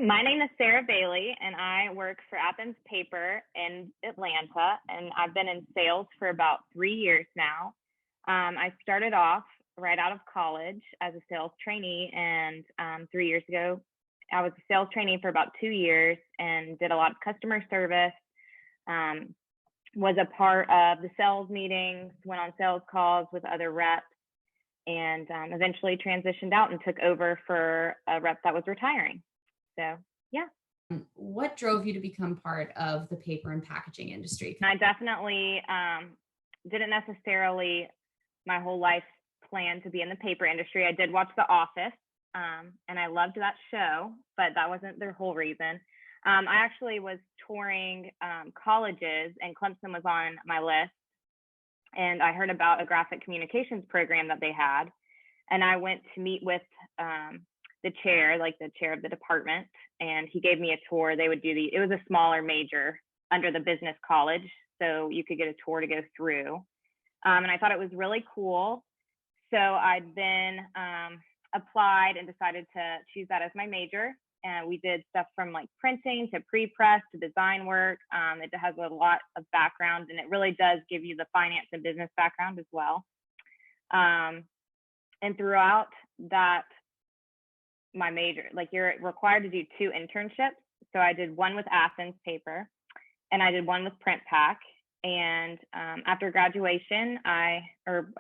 My name is Sarah Bailey, and I work for Athens Paper in Atlanta, and I've been in sales for about 3 years now. I started off right out of college as a sales trainee, and 3 years ago, I was a sales trainee for about 2 years and did a lot of customer service. Um, was a part of the sales meetings, went on sales calls with other reps, and eventually transitioned out and took over for a rep that was retiring. So, yeah, What drove you to become part of the paper and packaging industry? I definitely didn't necessarily my whole life plan to be in the paper industry. I did watch The Office, and I loved that show, but that wasn't the whole reason. I actually was touring colleges, and Clemson was on my list, and I heard about a graphic communications program that they had, and I went to meet with the chair, like the chair of the department, and he gave me a tour. They would do it was a smaller major under the business college, so you could get a tour to go through. And I thought it was really cool. So I then applied and decided to choose that as my major. And we did stuff from like printing to pre-press to design work. It has a lot of background, and it really does give you the finance and business background as well. And throughout that, my major, like you're required to do 2 internships. So I did one with Athens Paper, and I did one with Print Pack. And after graduation, I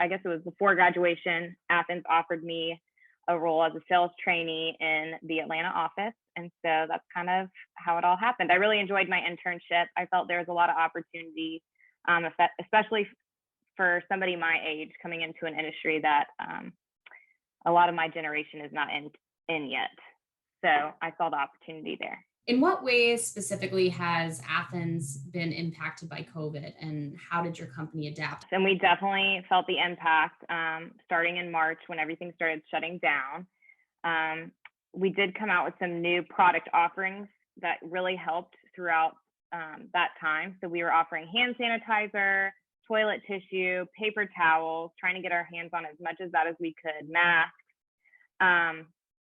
guess it was before graduation, Athens offered me a role as a sales trainee in the Atlanta office. And so that's kind of how it all happened. I really enjoyed my internship. I felt there was a lot of opportunity, especially for somebody my age coming into an industry that a lot of my generation is not in yet. So I saw the opportunity there. In what ways specifically has Athens been impacted by COVID, and how did your company adapt? And we definitely felt the impact starting in March when everything started shutting down. We did come out with some new product offerings that really helped throughout that time. So we were offering hand sanitizer, toilet tissue, paper towels, trying to get our hands on as much of that as we could, masks.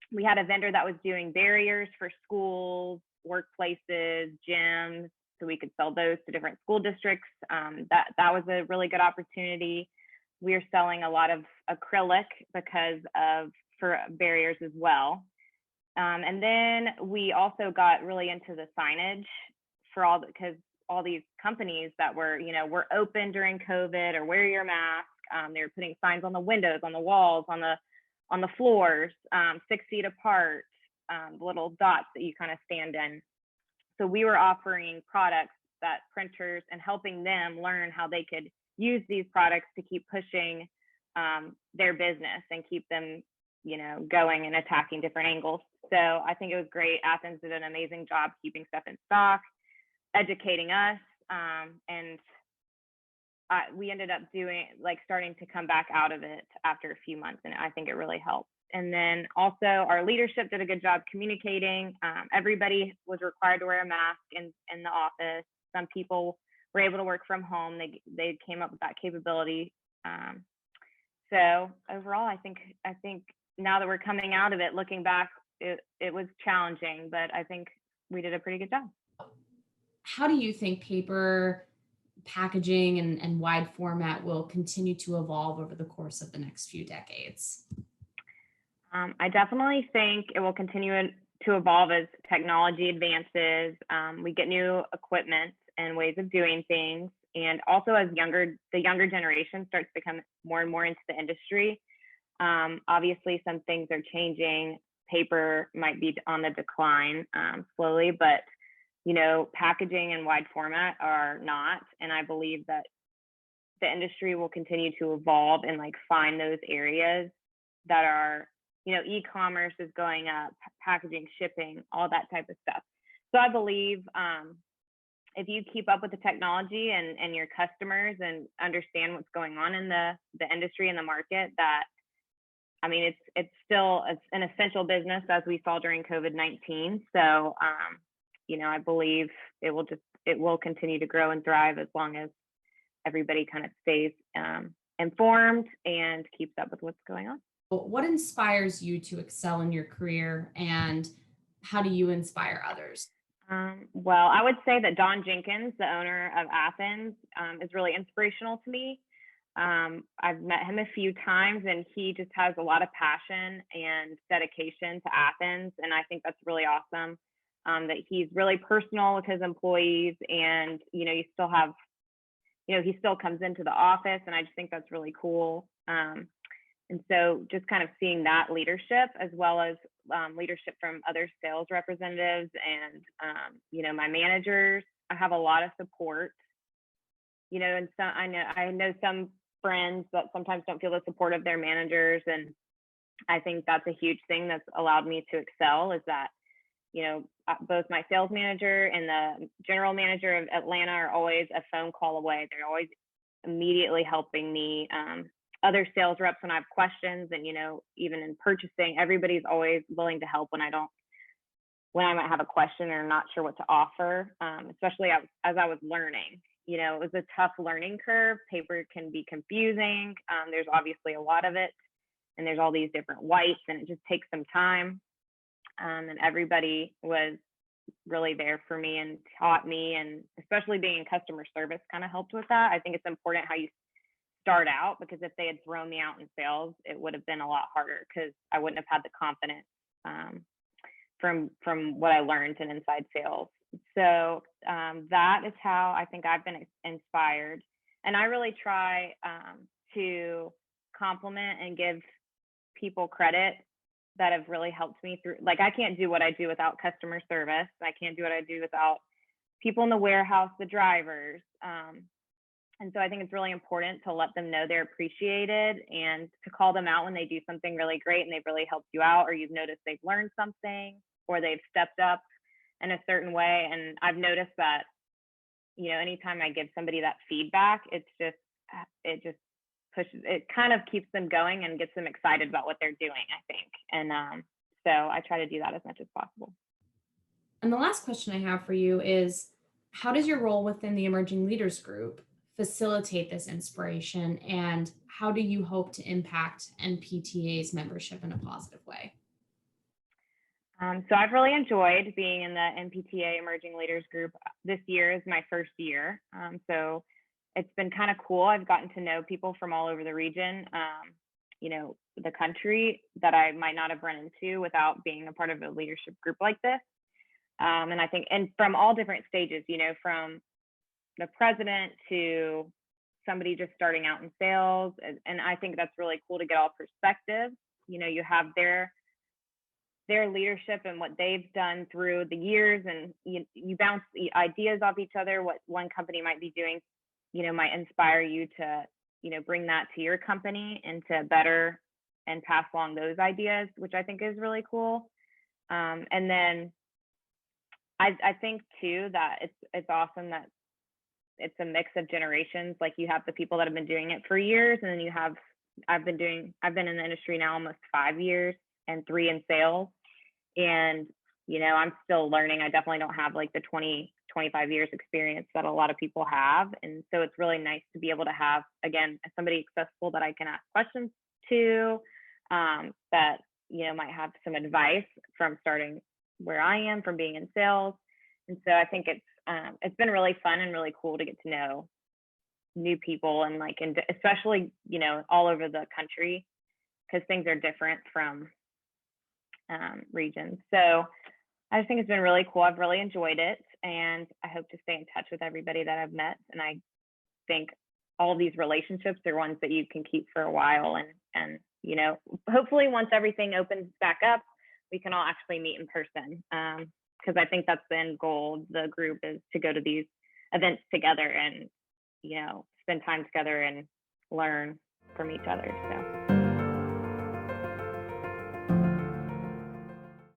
We had a vendor that was doing barriers for schools, workplaces, gyms, so we could sell those to different school districts. That was a really good opportunity. We are selling a lot of acrylic for barriers as well. And then we also got really into the signage because all these companies that were open during COVID or wear your mask. They were putting signs on the windows, on the walls, on the floors, 6 feet apart, little dots that you kind of stand in. So we were offering products that printers and helping them learn how they could use these products to keep pushing their business and keep them, going and attacking different angles. So I think it was great. Athens did an amazing job keeping stuff in stock, educating us, and we ended up starting to come back out of it after a few months, and I think it really helped. And then also our leadership did a good job communicating. Everybody was required to wear a mask in the office. Some people were able to work from home. They came up with that capability. So overall, I think now that we're coming out of it, looking back, it was challenging, but I think we did a pretty good job. How do you think paper packaging and wide format will continue to evolve over the course of the next few decades? I definitely think it will continue to evolve as technology advances. We get new equipment and ways of doing things. And also as the younger generation starts to come more and more into the industry, obviously some things are changing. Paper might be on the decline slowly, but packaging and wide format are not. And I believe that the industry will continue to evolve and find those areas that are, e-commerce is going up, packaging, shipping, all that type of stuff. So I believe if you keep up with the technology and your customers and understand what's going on in the industry and the market, that it's still an essential business, as we saw during COVID-19. So I believe it will continue to grow and thrive as long as everybody kind of stays informed and keeps up with what's going on. What inspires you to excel in your career, and how do you inspire others? Well, I would say that Don Jenkins, the owner of Athens, is really inspirational to me. I've met him a few times, and he just has a lot of passion and dedication to Athens, and I think that's really awesome. That he's really personal with his employees, and you still have, he still comes into the office, and I just think that's really cool. And so just kind of seeing that leadership, as well as leadership from other sales representatives and, my managers, I have a lot of support, and so I know some friends that sometimes don't feel the support of their managers. And I think that's a huge thing that's allowed me to excel, is that, both my sales manager and the general manager of Atlanta are always a phone call away. They're always immediately helping me. Other sales reps when I have questions, and even in purchasing, everybody's always willing to help when I might have a question or not sure what to offer. Especially as I was learning, it was a tough learning curve. Paper can be confusing. There's obviously a lot of it, and there's all these different whites, and it just takes some time. And everybody was really there for me and taught me, and especially being in customer service kind of helped with that. I think it's important how you start out, because if they had thrown me out in sales, it would have been a lot harder, because I wouldn't have had the confidence from what I learned in inside sales. So that is how I think I've been inspired. And I really try to compliment and give people credit that have really helped me through. Like, I can't do what I do without customer service. I can't do what I do without people in the warehouse, the drivers. And so I think it's really important to let them know they're appreciated, and to call them out when they do something really great and they've really helped you out, or you've noticed they've learned something, or they've stepped up in a certain way. And I've noticed that, anytime I give somebody that feedback, it just pushes, it kind of keeps them going and gets them excited about what they're doing, I think. And so I try to do that as much as possible. And the last question I have for you is, how does your role within the Emerging Leaders Group facilitate this inspiration, and how do you hope to impact NPTA's membership in a positive way? So I've really enjoyed being in the NPTA Emerging Leaders Group. This year is my first year. So it's been kind of cool. I've gotten to know people from all over the region, the country, that I might not have run into without being a part of a leadership group like this. And I think, and from all different stages, from the president to somebody just starting out in sales. And I think that's really cool to get all perspectives. You have their leadership and what they've done through the years, and you bounce ideas off each other. What one company might be doing, might inspire you to, bring that to your company and to better and pass along those ideas, which I think is really cool. And then I think too that it's awesome that it's a mix of generations. Like, you have the people that have been doing it for years, and then I've been in the industry now almost 5 years, and 3 in sales. And, I'm still learning. I definitely don't have like the 25 years experience that a lot of people have. And so it's really nice to be able to have, again, somebody accessible that I can ask questions to, that, might have some advice from starting where I am, from being in sales. And so I think it's been really fun and really cool to get to know new people, and especially, all over the country, because things are different from regions. So I just think it's been really cool. I've really enjoyed it, and I hope to stay in touch with everybody that I've met. And I think all of these relationships are ones that you can keep for a while. And hopefully once everything opens back up, we can all actually meet in person. Because I think that's the end goal of the group, is to go to these events together and, spend time together and learn from each other. So.